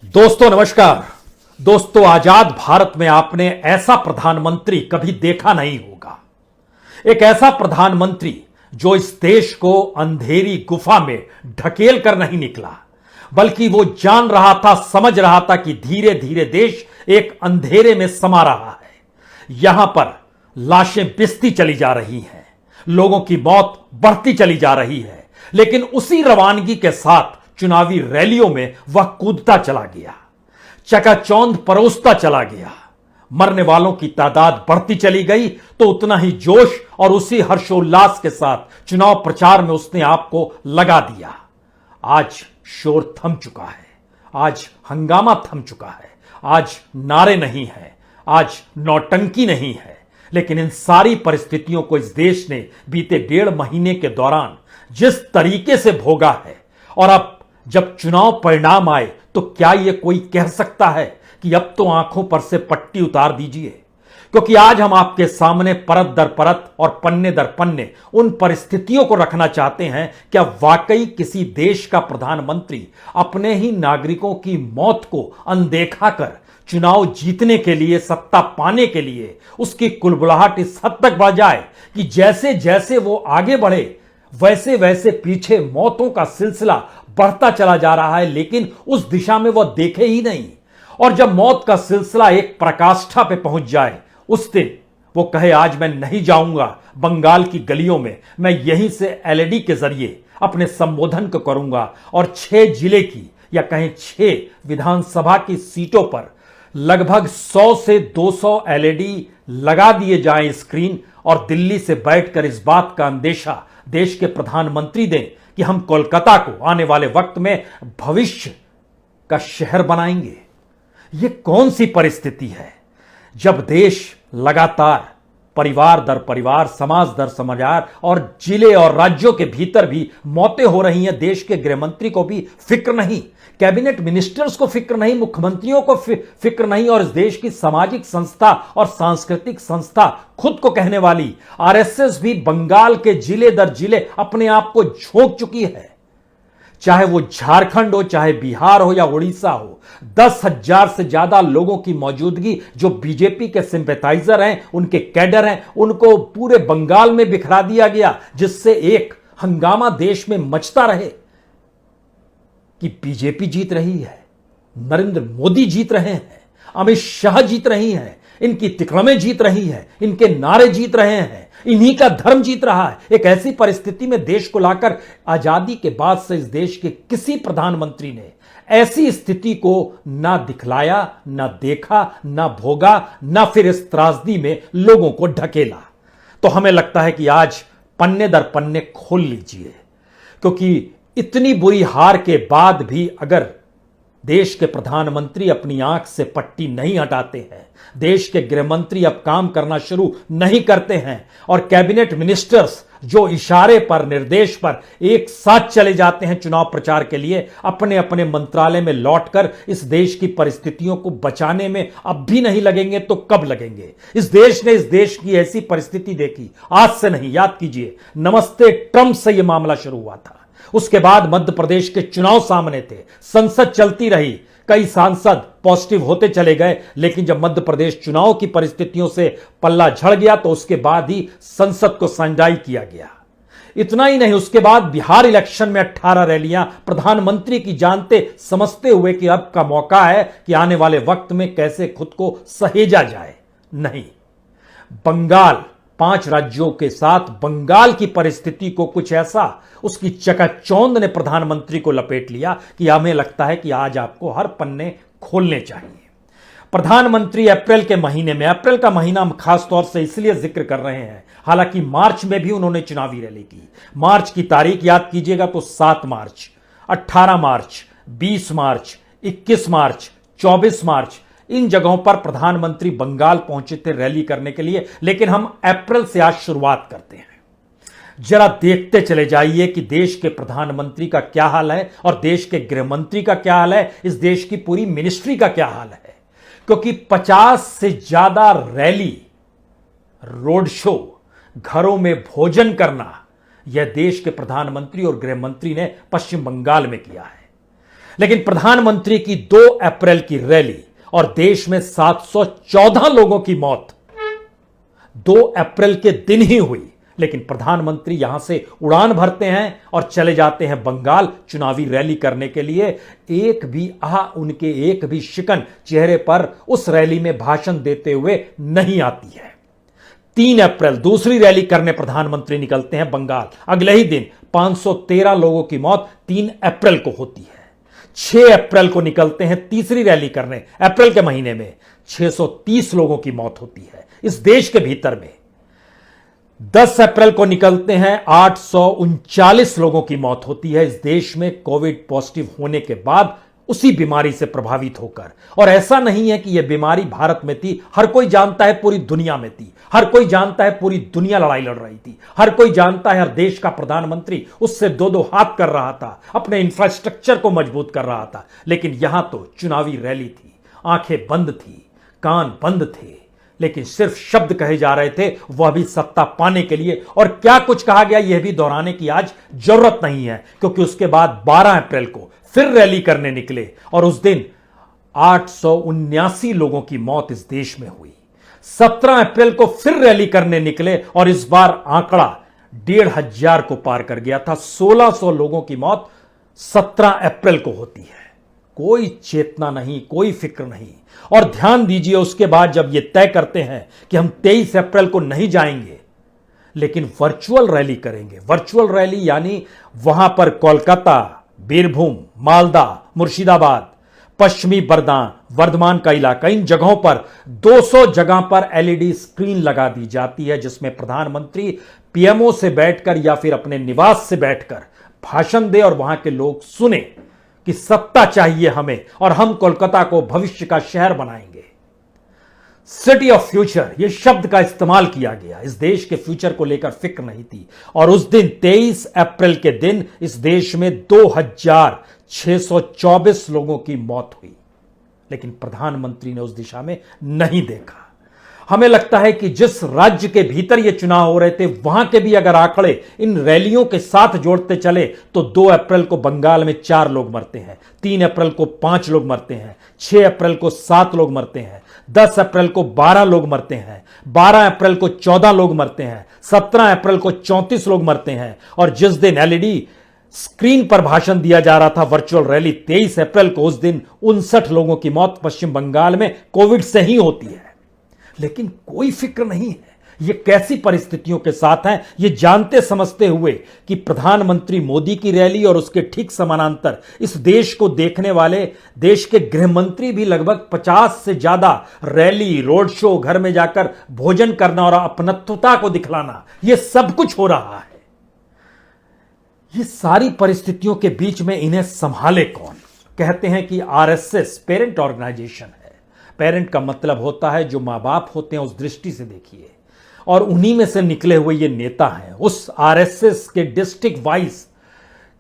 दोस्तों नमस्कार। दोस्तों, आजाद भारत में आपने ऐसा प्रधानमंत्री कभी देखा नहीं होगा। एक ऐसा प्रधानमंत्री जो इस देश को अंधेरी गुफा में ढकेल कर नहीं निकला, बल्कि वो जान रहा था, समझ रहा था कि धीरे धीरे देश एक अंधेरे में समा रहा है। यहां पर लाशें बिसती चली जा रही हैं, लोगों की मौत बढ़ती चली जा रही है, लेकिन उसी रवानगी के साथ चुनावी रैलियों में वह कूदता चला गया, चकाचौंध परोसता चला गया। मरने वालों की तादाद बढ़ती चली गई तो उतना ही जोश और उसी हर्षोल्लास के साथ चुनाव प्रचार में उसने आपको लगा दिया। आज शोर थम चुका है, आज हंगामा थम चुका है, आज नारे नहीं है, आज नौटंकी नहीं है। लेकिन इन सारी परिस्थितियों को इस देश ने बीते 1.5 महीने के दौरान जिस तरीके से भोगा है, और अब जब चुनाव परिणाम आए तो क्या यह कोई कह सकता है कि अब तो आंखों पर से पट्टी उतार दीजिए? क्योंकि आज हम आपके सामने परत दर परत और पन्ने दर पन्ने उन परिस्थितियों को रखना चाहते हैं। क्या वाकई किसी देश का प्रधानमंत्री अपने ही नागरिकों की मौत को अनदेखा कर चुनाव जीतने के लिए, सत्ता पाने के लिए उसकी कुलबुलाहट इस हद तक बढ़ जाए कि जैसे जैसे वो आगे बढ़े वैसे वैसे पीछे मौतों का सिलसिला बढ़ता चला जा रहा है, लेकिन उस दिशा में वह देखे ही नहीं। और जब मौत का सिलसिला एक पराकाष्ठा पे पहुंच जाए, उस दिन वो कहे आज मैं नहीं जाऊंगा बंगाल की गलियों में, मैं यहीं से एलईडी के जरिए अपने संबोधन को करूंगा और 6 जिले की या कहें 6 विधानसभा की सीटों पर लगभग 100 से 200 एलईडी लगा दिए जाएं स्क्रीन, और दिल्ली से बैठकर इस बात का अंदेशा देश के प्रधानमंत्री दें कि हम कोलकाता को आने वाले वक्त में भविष्य का शहर बनाएंगे। यह कौन सी परिस्थिति है जब देश लगातार परिवार दर परिवार, समाज दर समाज और जिले और राज्यों के भीतर भी मौतें हो रही हैं। देश के गृहमंत्री को भी फिक्र नहीं, कैबिनेट मिनिस्टर्स को फिक्र नहीं, मुख्यमंत्रियों को फिक्र नहीं, और इस देश की सामाजिक संस्था और सांस्कृतिक संस्था खुद को कहने वाली आरएसएस भी बंगाल के जिले दर जिले अपने आप को झोंक चुकी है। चाहे वो झारखंड हो, चाहे बिहार हो या उड़ीसा हो, 10,000 से ज्यादा लोगों की मौजूदगी जो बीजेपी के सिंपैथाइजर हैं, उनके कैडर हैं, उनको पूरे बंगाल में बिखरा दिया गया, जिससे एक हंगामा देश में मचता रहे कि बीजेपी जीत रही है, नरेंद्र मोदी जीत रहे हैं, अमित शाह जीत रही हैं, इनकी तिकड़में जीत रही हैं, इनके नारे जीत रहे हैं, इन्हीं का धर्म जीत रहा है। एक ऐसी परिस्थिति में देश को लाकर आजादी के बाद से इस देश के किसी प्रधानमंत्री ने ऐसी स्थिति को ना दिखलाया, ना देखा, ना भोगा, ना फिर इस त्रासदी में लोगों को ढकेला। तो हमें लगता है कि आज पन्ने दर पन्ने खोल लीजिए, क्योंकि इतनी बुरी हार के बाद भी अगर देश के प्रधानमंत्री अपनी आंख से पट्टी नहीं हटाते हैं, देश के गृहमंत्री अब काम करना शुरू नहीं करते हैं, और कैबिनेट मिनिस्टर्स जो इशारे पर, निर्देश पर एक साथ चले जाते हैं चुनाव प्रचार के लिए, अपने अपने मंत्रालय में लौटकर इस देश की परिस्थितियों को बचाने में अब भी नहीं लगेंगे तो कब लगेंगे? इस देश ने इस देश की ऐसी परिस्थिति देखी आज से नहीं, याद कीजिए, नमस्ते ट्रंप से यह मामला शुरू हुआ था। उसके बाद मध्य प्रदेश के चुनाव सामने थे, संसद चलती रही, कई सांसद पॉजिटिव होते चले गए, लेकिन जब मध्य प्रदेश चुनाव की परिस्थितियों से पल्ला झड़ गया तो उसके बाद ही संसद को सैनिटाइज किया गया। इतना ही नहीं, उसके बाद बिहार इलेक्शन में 18 रैलियां प्रधानमंत्री की, जानते समझते हुए कि अब का मौका है कि आने वाले वक्त में कैसे खुद को सहेजा जाए। नहीं, बंगाल, 5 राज्यों के साथ बंगाल की परिस्थिति को कुछ ऐसा उसकी चकाचौंध ने प्रधानमंत्री को लपेट लिया कि हमें लगता है कि आज आपको हर पन्ने खोलने चाहिए। प्रधानमंत्री अप्रैल के महीने में, अप्रैल का महीना हम खास तौर से इसलिए जिक्र कर रहे हैं, हालांकि मार्च में भी उन्होंने चुनावी रैली की। मार्च की तारीख याद कीजिएगा तो 7 मार्च, 18 मार्च, 20 मार्च, 21 मार्च, 24 मार्च, इन जगहों पर प्रधानमंत्री बंगाल पहुंचे थे रैली करने के लिए। लेकिन हम अप्रैल से आज शुरुआत करते हैं। जरा देखते चले जाइए कि देश के प्रधानमंत्री का क्या हाल है और देश के गृहमंत्री का क्या हाल है, इस देश की पूरी मिनिस्ट्री का क्या हाल है। क्योंकि 50 से ज्यादा रैली, रोड शो, घरों में भोजन करना, यह देश के प्रधानमंत्री और गृहमंत्री ने पश्चिम बंगाल में किया है। लेकिन प्रधानमंत्री की 2 अप्रैल की रैली और देश में 714 लोगों की मौत 2 अप्रैल के दिन ही हुई, लेकिन प्रधानमंत्री यहां से उड़ान भरते हैं और चले जाते हैं बंगाल चुनावी रैली करने के लिए। उनके एक भी शिकन चेहरे पर उस रैली में भाषण देते हुए नहीं आती है। 3 अप्रैल दूसरी रैली करने प्रधानमंत्री निकलते हैं बंगाल। अगले ही दिन 513 लोगों की मौत 3 अप्रैल को होती है। 6 अप्रैल को निकलते हैं तीसरी रैली करने। अप्रैल के महीने में 630 लोगों की मौत होती है इस देश के भीतर में। 10 अप्रैल को निकलते हैं 839 लोगों की मौत होती है इस देश में कोविड पॉजिटिव होने के बाद उसी बीमारी से प्रभावित होकर। और ऐसा नहीं है कि यह बीमारी भारत में थी, हर कोई जानता है पूरी दुनिया में थी, हर कोई जानता है पूरी दुनिया लड़ाई लड़ रही थी, हर कोई जानता है हर देश का प्रधानमंत्री उससे 2-2 हाथ कर रहा था, अपने इंफ्रास्ट्रक्चर को मजबूत कर रहा था। लेकिन यहां तो चुनावी रैली थी, आंखें बंद थी, कान बंद थे, लेकिन सिर्फ शब्द कहे जा रहे थे, वह भी सत्ता पाने के लिए। और क्या कुछ कहा गया यह भी दोहराने की आज जरूरत नहीं है, क्योंकि उसके बाद 12 अप्रैल को फिर रैली करने निकले और उस दिन 879 लोगों की मौत इस देश में हुई। 17 अप्रैल को फिर रैली करने निकले और इस बार आंकड़ा 1500 को पार कर गया था। 1600 लोगों की मौत 17 अप्रैल को होती है। कोई चेतना नहीं, कोई फिक्र नहीं। और ध्यान दीजिए, उसके बाद जब यह तय करते हैं कि हम 23 अप्रैल को नहीं जाएंगे लेकिन वर्चुअल रैली करेंगे। वर्चुअल रैली यानी वहां पर कोलकाता, बीरभूम, मालदा, मुर्शिदाबाद, पश्चिमी वर्धमान का इलाका, इन जगहों पर 200 जगह पर एलईडी स्क्रीन लगा दी जाती है जिसमें प्रधानमंत्री पीएमओ से बैठकर या फिर अपने निवास से बैठकर भाषण दे और वहां के लोग सुने कि सत्ता चाहिए हमें और हम कोलकाता को भविष्य का शहर बनाएंगे। सिटी ऑफ फ्यूचर ये शब्द का इस्तेमाल किया गया। इस देश के फ्यूचर को लेकर फिक्र नहीं थी। और उस दिन 23 अप्रैल के दिन इस देश में 2624 लोगों की मौत हुई, लेकिन प्रधानमंत्री ने उस दिशा में नहीं देखा। हमें लगता है कि जिस राज्य के भीतर ये चुनाव हो रहे थे वहां के भी अगर आंकड़े इन रैलियों के साथ जोड़ते चले तो 2 अप्रैल को बंगाल में 4 लोग मरते हैं, 3 अप्रैल को 5 लोग मरते हैं, 6 अप्रैल को 7 लोग मरते हैं, 10 अप्रैल को 12 लोग मरते हैं, 12 अप्रैल को 14 लोग मरते हैं, 17 अप्रैल को 34 लोग मरते हैं। और जिस दिन एलईडी स्क्रीन पर भाषण दिया जा रहा था, वर्चुअल रैली 23 अप्रैल को, उस दिन 59 लोगों की मौत पश्चिम बंगाल में कोविड से ही होती है। लेकिन कोई फिक्र नहीं है। ये कैसी परिस्थितियों के साथ हैं, ये जानते समझते हुए कि प्रधानमंत्री मोदी की रैली और उसके ठीक समानांतर इस देश को देखने वाले देश के गृह मंत्री भी लगभग 50 से ज्यादा रैली, रोड शो, घर में जाकर भोजन करना और अपनत्वता को दिखलाना, ये सब कुछ हो रहा है। ये सारी परिस्थितियों के बीच में इन्हें संभाले कौन? कहते हैं कि आरएसएस पेरेंट ऑर्गेनाइजेशन है। पेरेंट का मतलब होता है जो मां बाप होते हैं, उस दृष्टि से देखिए। और उन्हीं में से निकले हुए ये नेता हैं। उस आरएसएस के डिस्ट्रिक्ट वाइज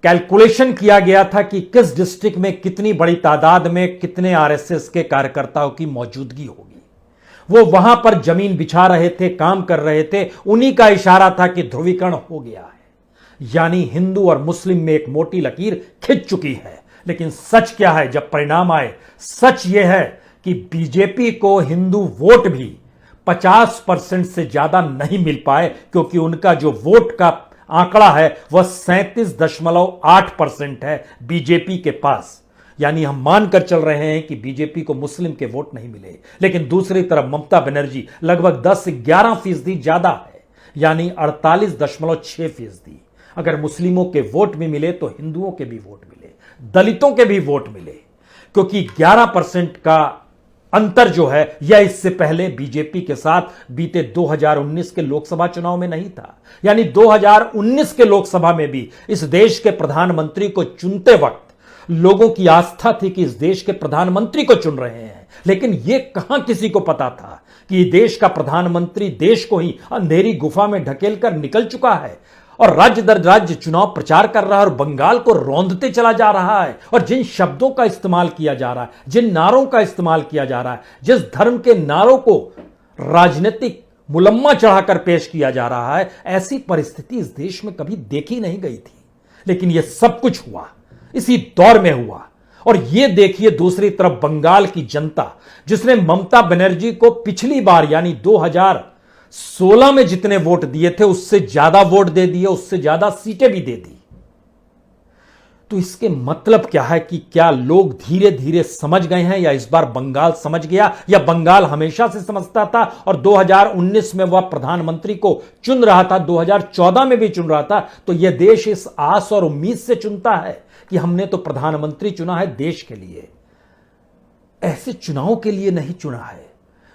कैलकुलेशन किया गया था कि किस डिस्ट्रिक्ट में कितनी बड़ी तादाद में कितने आरएसएस के कार्यकर्ताओं की मौजूदगी होगी। वो वहां पर जमीन बिछा रहे थे, काम कर रहे थे। उन्हीं का इशारा था कि ध्रुवीकरण हो गया है, यानी हिंदू और मुस्लिम में एक मोटी लकीर खिंच चुकी है। लेकिन सच क्या है जब परिणाम आए? सच यह है कि बीजेपी को हिंदू वोट भी 50% से ज्यादा नहीं मिल पाए, क्योंकि उनका जो वोट का आंकड़ा है वह 37.8% है बीजेपी के पास। यानी हम मानकर चल रहे हैं कि बीजेपी को मुस्लिम के वोट नहीं मिले, लेकिन दूसरी तरफ ममता बनर्जी लगभग 10 से 11% ज्यादा है, यानी 48.6%। अगर मुस्लिमों के वोट भी मिले तो हिंदुओं के भी वोट मिले, दलितों के भी वोट मिले, क्योंकि 11% का अंतर जो है यह इससे पहले बीजेपी के साथ बीते 2019 के लोकसभा चुनाव में नहीं था। यानी 2019 के लोकसभा में भी इस देश के प्रधानमंत्री को चुनते वक्त लोगों की आस्था थी कि इस देश के प्रधानमंत्री को चुन रहे हैं। लेकिन यह कहां किसी को पता था कि देश का प्रधानमंत्री देश को ही अंधेरी गुफा में ढकेल कर निकल चुका है और राज्य दर राज्य चुनाव प्रचार कर रहा है और बंगाल को रौंदते चला जा रहा है। और जिन शब्दों का इस्तेमाल किया जा रहा है, जिन नारों का इस्तेमाल किया जा रहा है, जिस धर्म के नारों को राजनीतिक मुलम्मा चढ़ाकर पेश किया जा रहा है, ऐसी परिस्थिति इस देश में कभी देखी नहीं गई थी। लेकिन यह सब कुछ हुआ, इसी दौर में हुआ। और यह देखिए दूसरी तरफ बंगाल की जनता, जिसने ममता बनर्जी को पिछली बार यानी 2016 में जितने वोट दिए थे उससे ज्यादा वोट दे दिए, उससे ज्यादा सीटें भी दे दी। तो इसके मतलब क्या है कि क्या लोग धीरे धीरे समझ गए हैं, या इस बार बंगाल समझ गया, या बंगाल हमेशा से समझता था और 2019 में वह प्रधानमंत्री को चुन रहा था, 2014 में भी चुन रहा था। तो यह देश इस आस और उम्मीद से चुनता है कि हमने तो प्रधानमंत्री चुना है देश के लिए, ऐसे चुनाव के लिए नहीं चुना है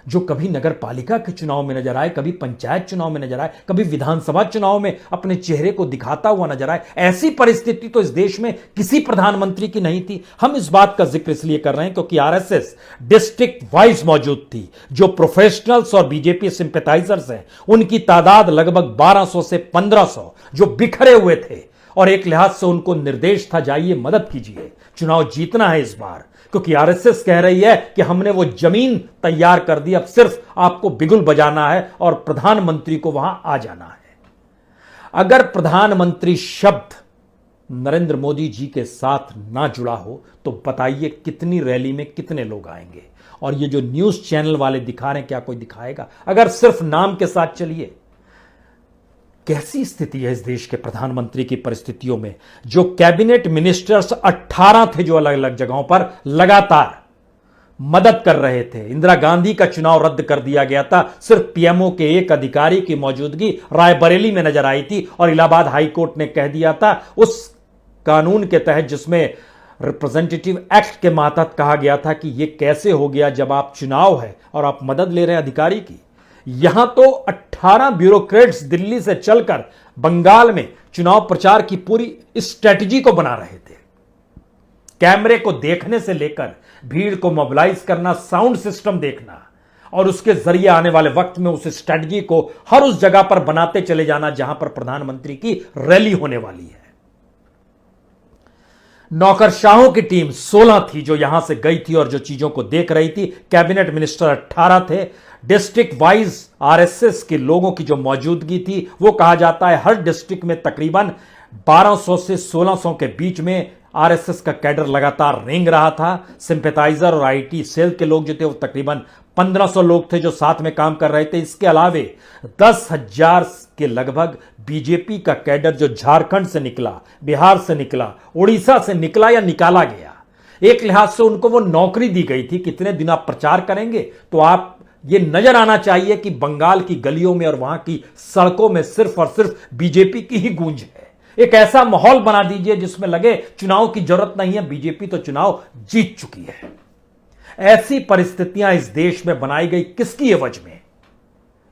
जो कभी नगर पालिका के चुनाव में नजर आए, कभी पंचायत चुनाव में नजर आए, कभी विधानसभा चुनाव में अपने चेहरे को दिखाता हुआ नजर आए। ऐसी परिस्थिति तो इस देश में किसी प्रधानमंत्री की नहीं थी। हम इस बात का जिक्र इसलिए कर रहे हैं क्योंकि आरएसएस डिस्ट्रिक्ट वाइज मौजूद थी। जो प्रोफेशनल्स और बीजेपी सिंपैथाइजर्स हैं उनकी तादाद लगभग 1200 से 1500 जो बिखरे हुए थे, और एक लिहाज से उनको निर्देश था जाइए मदद कीजिए, चुनाव जीतना है इस बार, क्योंकि आरएसएस कह रही है कि हमने वो जमीन तैयार कर दी, अब सिर्फ आपको बिगुल बजाना है और प्रधानमंत्री को वहां आ जाना है। अगर प्रधानमंत्री शब्द नरेंद्र मोदी जी के साथ ना जुड़ा हो तो बताइए कितनी रैली में कितने लोग आएंगे। और ये जो न्यूज चैनल वाले दिखा रहे हैं, क्या कोई दिखाएगा? अगर सिर्फ नाम के साथ चलिए, कैसी स्थिति है इस देश के प्रधानमंत्री की परिस्थितियों में? जो कैबिनेट मिनिस्टर्स 18 थे जो अलग अलग जगहों पर लगातार मदद कर रहे थे। इंदिरा गांधी का चुनाव रद्द कर दिया गया था, सिर्फ पीएमओ के एक अधिकारी की मौजूदगी रायबरेली में नजर आई थी, और इलाहाबाद हाईकोर्ट ने कह दिया था उस कानून के तहत जिसमें रिप्रेजेंटेटिव एक्ट के मातहत कहा गया था कि यह कैसे हो गया जब आप चुनाव है और आप मदद ले रहे हैं अधिकारी की। यहां तो 18 ब्यूरोक्रेट्स दिल्ली से चलकर बंगाल में चुनाव प्रचार की पूरी स्ट्रेटजी को बना रहे थे। कैमरे को देखने से लेकर भीड़ को मोबिलाइज करना, साउंड सिस्टम देखना, और उसके जरिए आने वाले वक्त में उस स्ट्रेटजी को हर उस जगह पर बनाते चले जाना जहां पर प्रधानमंत्री की रैली होने वाली है। नौकरशाहों की टीम 16 थी जो यहां से गई थी और जो चीजों को देख रही थी। कैबिनेट मिनिस्टर 18 थे। डिस्ट्रिक्ट वाइज आरएसएस के लोगों की जो मौजूदगी थी, वो कहा जाता है हर डिस्ट्रिक्ट में तकरीबन 1200 से 1600 के बीच में आरएसएस का कैडर लगातार रेंग रहा था। सिंपैथाइजर और आईटी सेल के लोग जो थे वो तकरीबन 1500 लोग थे जो साथ में काम कर रहे थे। इसके अलावे 10,000 के लगभग बीजेपी का कैडर जो झारखंड से निकला, बिहार से निकला, उड़ीसा से निकला या निकाला गया। एक लिहाज से उनको वो नौकरी दी गई थी, कितने दिन आप प्रचार करेंगे, तो आप ये नजर आना चाहिए कि बंगाल की गलियों में और वहां की सड़कों में सिर्फ और सिर्फ बीजेपी की ही गूंज है। एक ऐसा माहौल बना दीजिए जिसमें लगे चुनाव की जरूरत नहीं है, बीजेपी तो चुनाव जीत चुकी है। ऐसी परिस्थितियां इस देश में बनाई गई किसकी एवज में?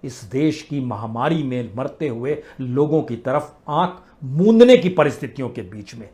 इस देश की महामारी में मरते हुए लोगों की तरफ आंख मूंदने की परिस्थितियों के बीच में।